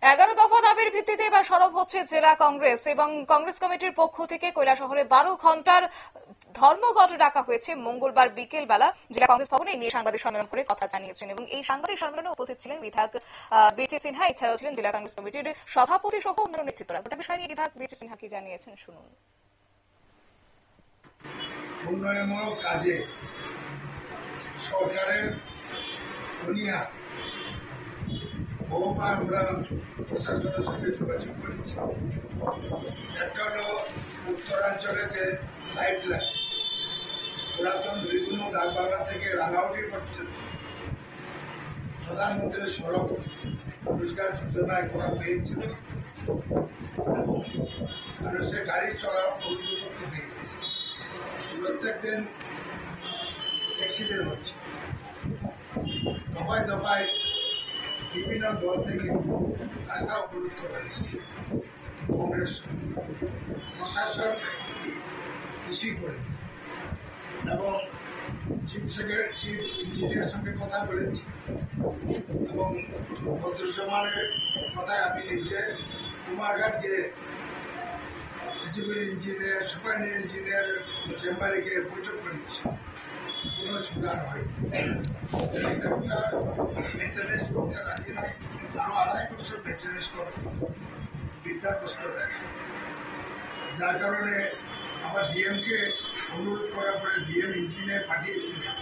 11 দফা দাবির ভিত্তিতে এবার সরব হচ্ছে জেলা কংগ্রেস এবং কংগ্রেস কমিটির পক্ষ থেকে কৈলাসহরে 12 ঘন্টার ধর্মঘট ডাকা হয়েছে। মঙ্গলবার বিকেল বেলা জেলা কংগ্রেস ভবনে নিয়ে সাংবাদিক সম্মেলন করে কথা জানিয়েছেন এবং এই সাংবাদিক সম্মেলনে উপস্থিত ছিলেন বিধায়ক বিটি সিনহা, এছাড়াও ছিলেন জেলা কংগ্রেস কমিটির সভাপতি সহ অন্যান্য নেতৃত্বরা। গোটা বিষয় নিয়ে বিধায়ক বিটি সিনহা কি জানিয়েছেন শুনুন। উন্নয়নমূলক কাজে সরকারের দুনিয়া বহুবার আমরা প্রশাসনের সঙ্গে যোগাযোগ করেছি। একটা হলো উত্তরাঞ্চলে যে লাইট লাইন পুরাতন বিভিন্ন ডাকবাংলা থেকে রাঙাউটি পর্যন্ত প্রধানমন্ত্রীর সড়ক রোজগার যোজনায় করা হয়েছিল এবং মানুষের গাড়ি চলার অনুপযুক্ত হয়েছে। প্রত্যেক দিন অ্যাক্সিডেন্ট হচ্ছে। দফায় দফায় বিভিন্ন দল থেকে রাস্তা অবরোধ করা হয়েছে। কংগ্রেস প্রশাসন খুশি করে এবং চিফ ইঞ্জিনিয়ারের সঙ্গে কথা বলেছি এবং বদরুজ্জামানের কথায় আমি নিজে কুমারঘাট গিয়ে ইঞ্জিনিয়ার সুপার ইঞ্জিনিয়ারের চেম্বারে গিয়ে বৈঠক করেছি। কোনো সুধার হয়নি। মেনটেন্যান্স করতে রাজি নয়, আরো 2.5 বছর মেনটেন্যান্স করো, বিদ্যাগ্রস্ত দেখে। যার কারণে আবার ডিএমকে অনুরোধ করার পরে ডিএম ইঞ্জিনিয়ার পাঠিয়েছিলেন,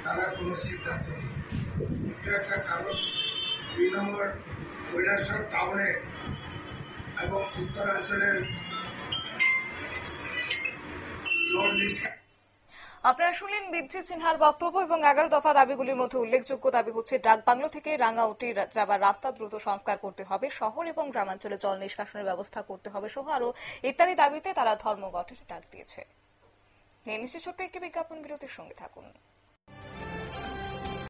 তারা কোনো সিদ্ধান্ত নেই। এটা একটা কারণ। 2 নম্বর, কৈলাসহর টাউনে এবং উত্তরাঞ্চলের জল নিষ্কাশন। আপনারা শুনলেন বিটি সিনহার বক্তব্য এবং 11 দফা দাবিগুলির মধ্যে উল্লেখযোগ্য দাবি হচ্ছে ডাকবাংলো থেকে রাঙ্গাউটি যাবার রাস্তা দ্রুত সংস্কার করতে হবে, শহর এবং গ্রামাঞ্চলে জল নিষ্কাশনের ব্যবস্থা করতে হবে সহ আরো ইত্যাদি দাবিতে তারা ধর্মঘটের ডাক দিয়েছে। নিয়ে নিচ্ছে ছোট্ট একটি বিজ্ঞাপন বিরতির সঙ্গে থাকুন।